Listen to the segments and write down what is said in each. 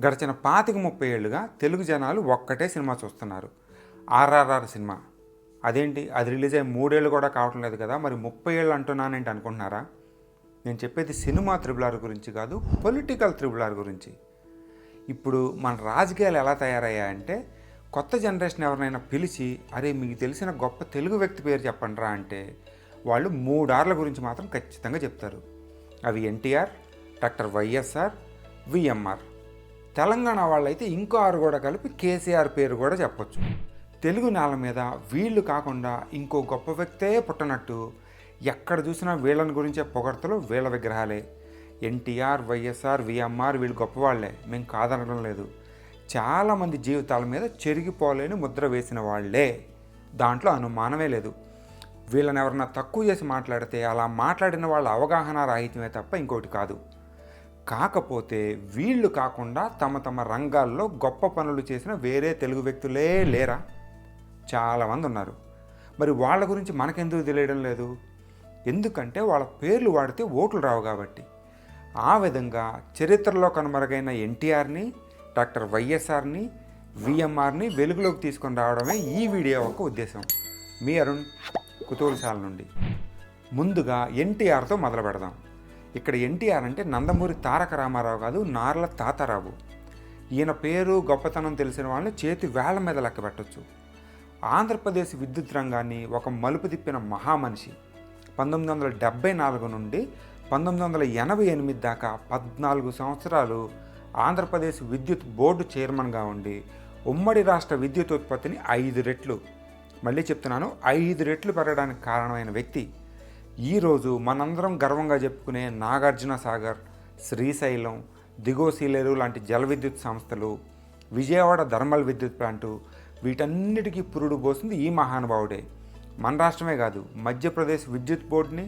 గడిచిన 25-30 ఏళ్ళుగా తెలుగు జనాలు ఒక్కటే సినిమా చూస్తున్నారు, ఆర్ఆర్ఆర్ సినిమా. అదేంటి, అది రిలీజ్ అయ్యి 3 ఏళ్ళు కూడా కావటం లేదు కదా, మరి 30 ఏళ్ళు అంటున్నానేంటి అనుకుంటున్నారా? నేను చెప్పేది సినిమా త్రిబుల్ గురించి కాదు, పొలిటికల్ త్రిబుల్ గురించి. ఇప్పుడు మన రాజకీయాలు ఎలా తయారయ్యాయంటే, కొత్త జనరేషన్ ఎవరినైనా పిలిచి, అరే మీకు తెలిసిన గొప్ప తెలుగు వ్యక్తి పేరు చెప్పండిరా అంటే వాళ్ళు 3 ఆర్ల గురించి మాత్రం ఖచ్చితంగా చెప్తారు. అవి NTR, doctor YSR, VMR. Telangana వాళ్ళైతే ఇంకో 6 కూడా కలిపి కేసీఆర్ పేరు కూడా చెప్పొచ్చు. తెలుగు నేల మీద వీళ్ళు కాకుండా ఇంకో గొప్ప వ్యక్తే పుట్టనట్టు ఎక్కడ చూసినా వీళ్ళని గురించే పొగడ్తలు, వీళ్ళ విగ్రహాలే. ఎన్టీఆర్, వైఎస్ఆర్, విఎంఆర్ వీళ్ళు గొప్పవాళ్లే, మేము కాదనడం లేదు. చాలామంది జీవితాల మీద చెరిగిపోలేని ముద్ర వేసిన వాళ్లే, దాంట్లో అనుమానమే లేదు. వీళ్ళని ఎవరన్నా తక్కువ చేసి మాట్లాడితే అలా మాట్లాడిన వాళ్ళ అవగాహన రాహిత్యమే తప్ప ఇంకోటి కాదు. కాకపోతే వీళ్ళు కాకుండా తమ తమ రంగాల్లో గొప్ప పనులు చేసిన వేరే తెలుగు వ్యక్తులే లేరా? చాలామంది ఉన్నారు. మరి వాళ్ళ గురించి మనకెందుకు తెలియడం లేదు? ఎందుకంటే వాళ్ళ పేర్లు వాడితే ఓట్లు రావు కాబట్టి. ఆ విధంగా చరిత్రలో కనుమరుగైన ఎన్టీఆర్ని, డాక్టర్ వైఎస్ఆర్ని, విఎంఆర్ని వెలుగులోకి తీసుకొని రావడమే ఈ వీడియో యొక్క ఉద్దేశం. మీ అరుణ్, కుతూహలశాల నుండి. ముందుగా ఎన్టీఆర్తో మొదలు పెడదాం. ఇక్కడ ఎన్టీఆర్ అంటే నందమూరి తారక రామారావు కాదు, నార్ల తాతారావు. ఈయన పేరు గొప్పతనం తెలిసిన వాళ్ళని చేతి వేళ్ల మీద లెక్క పెట్టవచ్చు. ఆంధ్రప్రదేశ్ విద్యుత్ రంగాన్ని ఒక మలుపు తిప్పిన మహామనిషి. 1974 నుండి 1988 దాకా 14 సంవత్సరాలు ఆంధ్రప్రదేశ్ విద్యుత్ బోర్డు చైర్మన్గా ఉండి ఉమ్మడి రాష్ట్ర విద్యుత్ ఉత్పత్తిని 5 రెట్లు, మళ్ళీ చెప్తున్నాను 5 రెట్లు పెరగడానికి కారణమైన వ్యక్తి. ఈరోజు మనందరం గర్వంగా చెప్పుకునే నాగార్జున సాగర్, శ్రీశైలం, దిగువ సీలేరు లాంటి జల విద్యుత్ సంస్థలు, విజయవాడ థర్మల్ విద్యుత్ ప్లాంటు, వీటన్నిటికీ పురుడు పోసింది ఈ మహానుభావుడే. మన రాష్ట్రమే కాదు, మధ్యప్రదేశ్ విద్యుత్ బోర్డుని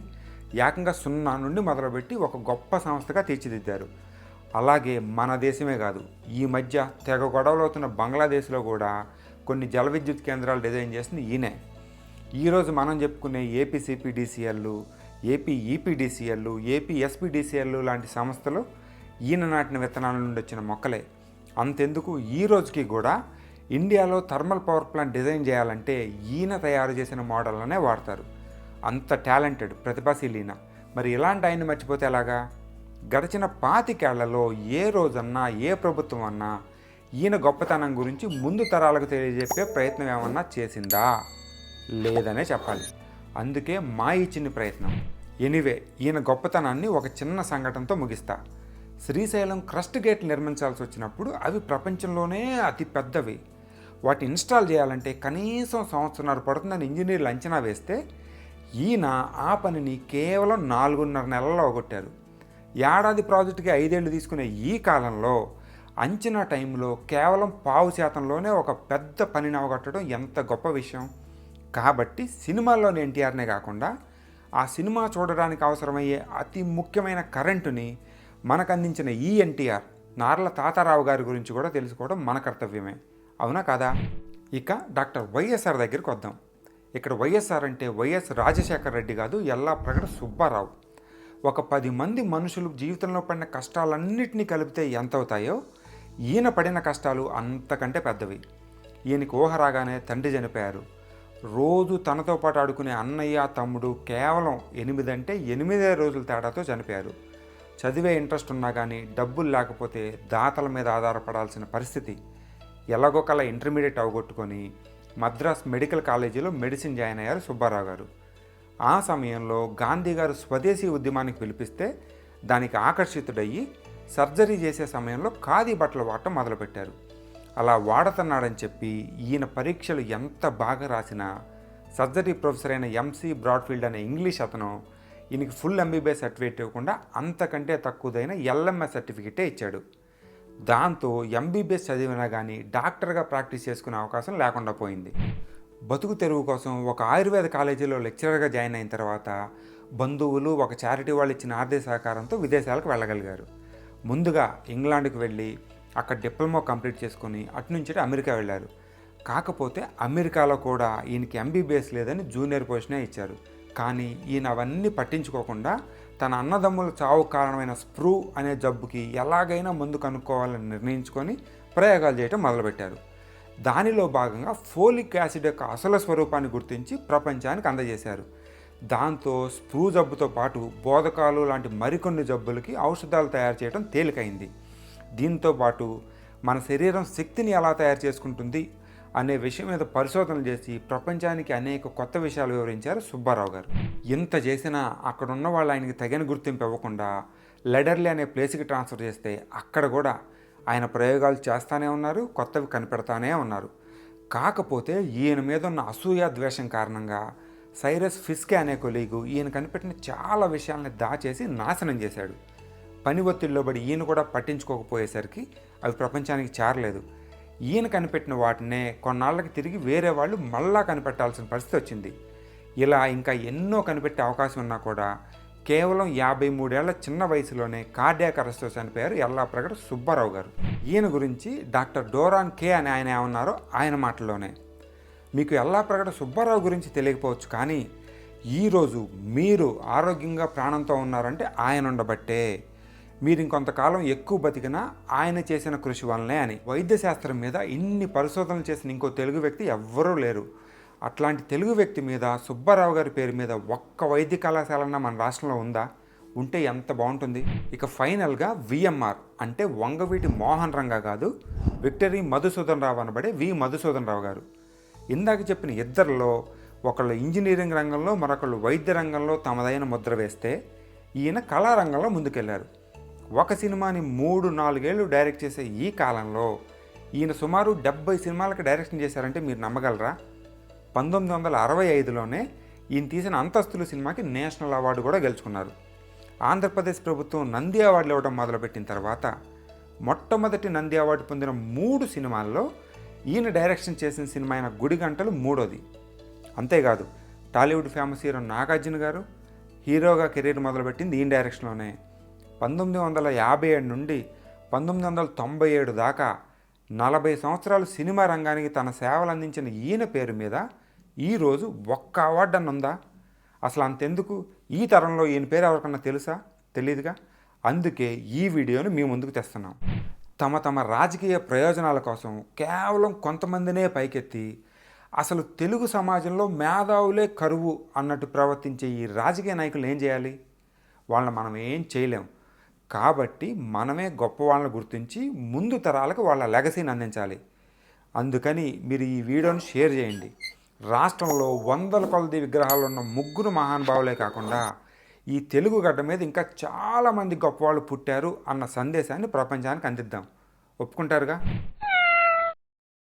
ఏకంగా 0 నుండి మొదలుపెట్టి ఒక గొప్ప సంస్థగా తీర్చిదిద్దారు. అలాగే మన దేశమే కాదు, ఈ మధ్య తెగ గొడవలవుతున్న బంగ్లాదేశ్లో కూడా కొన్ని జల విద్యుత్ కేంద్రాలు డిజైన్ చేసింది ఈయనే. ఈరోజు మనం చెప్పుకునే ఏపీ సిపిడిసిఎల్లు, ఏపీ ఈపీడీసీఎల్లు, ఏపీ ఎస్పీడీసీఎల్లు లాంటి సంస్థలు ఈయన నాటిన విత్తనాల నుండి వచ్చిన మొక్కలే. అంతెందుకు, ఈ రోజుకి కూడా ఇండియాలో థర్మల్ పవర్ ప్లాంట్ డిజైన్ చేయాలంటే ఈయన తయారు చేసిన మోడల్లోనే వాడతారు. అంత టాలెంటెడ్, ప్రతిభాశీలీన. మరి ఇలాంటి ఆయన్ని మర్చిపోతే ఎలాగా? గడిచిన 25 ఏళ్లలో ఏ రోజన్నా, ఏ ప్రభుత్వం అన్నా ఈయన గొప్పతనం గురించి ముందు తరాలకు తెలియజెప్పే ప్రయత్నం ఏమన్నా చేసిందా? లేదనే చెప్పాలి. అందుకే మా ఈ చిన్న ప్రయత్నం. ఎనీవే, ఈయన గొప్పతనాన్ని ఒక చిన్న సంఘటనతో ముగిస్తా. శ్రీశైలం క్రస్ట్ గేట్లు నిర్మించాల్సి వచ్చినప్పుడు అవి ప్రపంచంలోనే అతి పెద్దవి. వాటి ఇన్స్టాల్ చేయాలంటే కనీసం 1.5 సంవత్సరాలు పడుతుందని ఇంజనీర్లు అంచనా వేస్తే ఈయన ఆ పనిని కేవలం 4.5 నెలల్లో అవగొట్టారు. ఏడాది ప్రాజెక్టుకి 5 ఏళ్ళు తీసుకునే ఈ కాలంలో అంచనా టైంలో కేవలం 0.5%లోనే ఒక పెద్ద పనిని అవగొట్టడం ఎంత గొప్ప విషయం. కాబట్టి సినిమాల్లోని ఎన్టీఆర్నే కాకుండా ఆ సినిమా చూడడానికి అవసరమయ్యే అతి ముఖ్యమైన కరెంటుని మనకు అందించిన ఈ ఎన్టీఆర్, నార్ల తాతారావు గారి గురించి కూడా తెలుసుకోవడం మన కర్తవ్యమే, అవునా కాదా? ఇక డాక్టర్ వైఎస్ఆర్ దగ్గరికి వద్దాం. ఇక్కడ వైఎస్ఆర్ అంటే వైఎస్ రాజశేఖర రెడ్డి కాదు, యల్లాప్రగడ సుబ్బారావు. ఒక 10 మంది మనుషులు జీవితంలో పడిన కష్టాలన్నింటినీ కలిపితే ఎంత అవుతాయో ఈయన పడిన కష్టాలు అంతకంటే పెద్దవి. ఈయనకి ఊహ రాగానే తండ్రి చనిపోయారు. రోజు తనతో పాటు ఆడుకునే అన్నయ్య, తమ్ముడు కేవలం 8 రోజుల తేడాతో చనిపోయారు. చదివే ఇంట్రెస్ట్ ఉన్నా కానీ డబ్బులు లేకపోతే దాతల మీద ఆధారపడాల్సిన పరిస్థితి. ఎలాగోకలా ఇంటర్మీడియట్ అవగొట్టుకొని మద్రాస్ మెడికల్ కాలేజీలో మెడిసిన్ జాయిన్ అయ్యారు సుబ్బారావు గారు. ఆ సమయంలో గాంధీ గారు స్వదేశీ ఉద్యమానికి పిలిపిస్తే దానికి ఆకర్షితుడయ్యి సర్జరీ చేసే సమయంలో ఖాదీ బట్టలు వాడటం మొదలుపెట్టారు. అలా వాడుతున్నాడని చెప్పి ఈయన పరీక్షలు ఎంత బాగా రాసినా సర్జరీ ప్రొఫెసర్ అయిన ఎంసీ బ్రాడ్ఫీల్డ్ అనే ఇంగ్లీష్ అతను ఈయనకి ఫుల్ ఎంబీబీఎస్ సర్టిఫికేట్ ఇవ్వకుండా అంతకంటే తక్కువదైన ఎల్ఎంఎస్ సర్టిఫికేటే ఇచ్చాడు. దాంతో ఎంబీబీఎస్ చదివినా కానీ డాక్టర్గా ప్రాక్టీస్ చేసుకునే అవకాశం లేకుండా పోయింది. బతుకు తెరువు కోసం ఒక ఆయుర్వేద కాలేజీలో లెక్చరర్గా జాయిన్ అయిన తర్వాత బంధువులు, ఒక చారిటీ వాళ్ళు ఇచ్చిన ఆర్థిక సహకారంతో విదేశాలకు వెళ్ళగలిగారు. ముందుగా ఇంగ్లాండ్కి వెళ్ళి అక్కడ డిప్లొమా కంప్లీట్ చేసుకొని అటునుంచి అమెరికా వెళ్ళారు. కాకపోతే అమెరికాలో కూడా ఈయనకి ఎంబీబీఎస్ లేదని జూనియర్ పొజిషనే ఇచ్చారు. కానీ ఈయన అవన్నీ పట్టించుకోకుండా తన అన్నదమ్ముల చావు కారణమైన స్ప్రూ అనే జబ్బుకి ఎలాగైనా ముందు కనుక్కోవాలని నిర్ణయించుకొని ప్రయోగాలు చేయటం మొదలుపెట్టారు. దానిలో భాగంగా ఫోలిక్ యాసిడ్ యొక్క అసలు స్వరూపాన్ని గుర్తించి ప్రపంచానికి అందజేశారు. దాంతో స్ప్రూ జబ్బుతో పాటు బోధకాలు లాంటి మరికొన్ని జబ్బులకి ఔషధాలు తయారు చేయడం తేలికైంది. దీంతో పాటు మన శరీరం శక్తిని ఎలా తయారు చేసుకుంటుంది అనే విషయం మీద పరిశోధనలు చేసి ప్రపంచానికి అనేక కొత్త విషయాలు వివరించారు సుబ్బారావు గారు. ఇంత చేసినా అక్కడ ఉన్న వాళ్ళు ఆయనకి తగిన గుర్తింపు ఇవ్వకుండా లెడర్లీ అనే ప్లేస్కి ట్రాన్స్ఫర్ చేస్తే అక్కడ కూడా ఆయన ప్రయోగాలు చేస్తూనే ఉన్నారు, కొత్తవి కనిపెడతానే ఉన్నారు. కాకపోతే ఈయన మీద ఉన్న అసూయ ద్వేషం కారణంగా సైరస్ ఫిస్కే అనే కొలీగు ఈయన కనిపెట్టిన చాలా విషయాలని దాచేసి నాశనం చేశాడు. పని ఒత్తిడిలో పడి ఈయన కూడా పట్టించుకోకపోయేసరికి అవి ప్రపంచానికి చేరలేదు. ఈయన కనిపెట్టిన వాటినే కొన్నాళ్ళకి తిరిగి వేరే వాళ్ళు మళ్ళా కనిపెట్టాల్సిన పరిస్థితి వచ్చింది. ఇలా ఇంకా ఎన్నో కనిపెట్టే అవకాశం ఉన్నా కూడా కేవలం 53 ఏళ్ల చిన్న వయసులోనే కార్డియాక్ అరెస్ట్తో చనిపోయారు యల్లాప్రగడ సుబ్బారావు గారు. ఈయన గురించి డాక్టర్ డోరాన్ కే అని ఆయన ఏమన్నారో ఆయన మాటల్లోనే. మీకు యల్లాప్రగడ సుబ్బారావు గురించి తెలియకపోవచ్చు, కానీ ఈరోజు మీరు ఆరోగ్యంగా ప్రాణంతో ఉన్నారంటే ఆయన ఉండబట్టే. మీరు ఇంకొంతకాలం ఎక్కువ బతికినా ఆయన చేసిన కృషి వల్లనే అని. వైద్యశాస్త్రం మీద ఇన్ని పరిశోధనలు చేసిన ఇంకో తెలుగు వ్యక్తి ఎవ్వరూ లేరు. అట్లాంటి తెలుగు వ్యక్తి మీద, సుబ్బారావు గారి పేరు మీద ఒక్క వైద్య కళాశాలన్నా మన రాష్ట్రంలో ఉందా? ఉంటే ఎంత బాగుంటుంది. ఇక ఫైనల్గా విఎంఆర్ అంటే వంగవీటి మోహన్ రంగా కాదు, విక్టరీ మధుసూదన్ రావు అనబడే వి మధుసూదన్ రావు గారు. ఇందాక చెప్పిన ఇద్దరిలో ఒకళ్ళు ఇంజనీరింగ్ రంగంలో, మరొకళ్ళు వైద్య రంగంలో తమదైన ముద్ర వేస్తే ఈయన కళారంగంలో ముందుకెళ్లారు. ఒక సినిమాని 3-4 ఏళ్ళు డైరెక్ట్ చేసే ఈ కాలంలో ఈయన సుమారు 70 సినిమాలకు డైరెక్షన్ చేశారంటే మీరు నమ్మగలరా? 1965లోనే ఈయన తీసిన అంతస్తులు సినిమాకి నేషనల్ అవార్డు కూడా గెలుచుకున్నారు. ఆంధ్రప్రదేశ్ ప్రభుత్వం నంది అవార్డులు ఇవ్వడం మొదలుపెట్టిన తర్వాత మొట్టమొదటి నంది అవార్డు పొందిన 3 సినిమాల్లో ఈయన డైరెక్షన్ చేసిన సినిమా అయిన గుడిగంటలు 3వది. అంతేకాదు టాలీవుడ్ ఫేమస్ హీరో నాగార్జున గారు హీరోగా కెరీర్ మొదలుపెట్టింది ఈయన డైరెక్షన్లోనే. 1957 నుండి 1997 దాకా 40 సంవత్సరాలు సినిమా రంగానికి తన సేవలు అందించిన ఈయన పేరు మీద ఈరోజు ఒక్క అవార్డు అని ఉందా? అసలు అంతెందుకు, ఈ తరంలో ఈయన పేరు ఎవరికన్నా తెలుసా? తెలీదుగా. అందుకే ఈ వీడియోని మీ ముందుకు తెస్తున్నాం. తమ రాజకీయ ప్రయోజనాల కోసం కేవలం కొంతమందినే పైకెత్తి అసలు తెలుగు సమాజంలో మేధావులే కరువు అన్నట్టు ప్రవర్తించే ఈ రాజకీయ నాయకులు ఏం చేయాలి? వాళ్ళని మనం ఏం చేయలేం. కాబట్టి మనమే గొప్ప వాళ్ళని గుర్తించి ముందు తరాలకు వాళ్ళ లెగసీని అందించాలి. అందుకని మీరు ఈ వీడియోని షేర్ చేయండి. రాష్ట్రంలో 100 కొలది విగ్రహాలు ఉన్న 3 మహానుభావులే కాకుండా ఈ తెలుగు గడ్డ మీద ఇంకా చాలామంది గొప్పవాళ్ళు పుట్టారు అన్న సందేశాన్ని ప్రపంచానికి అందిద్దాం. ఒప్పుకుంటారుగా?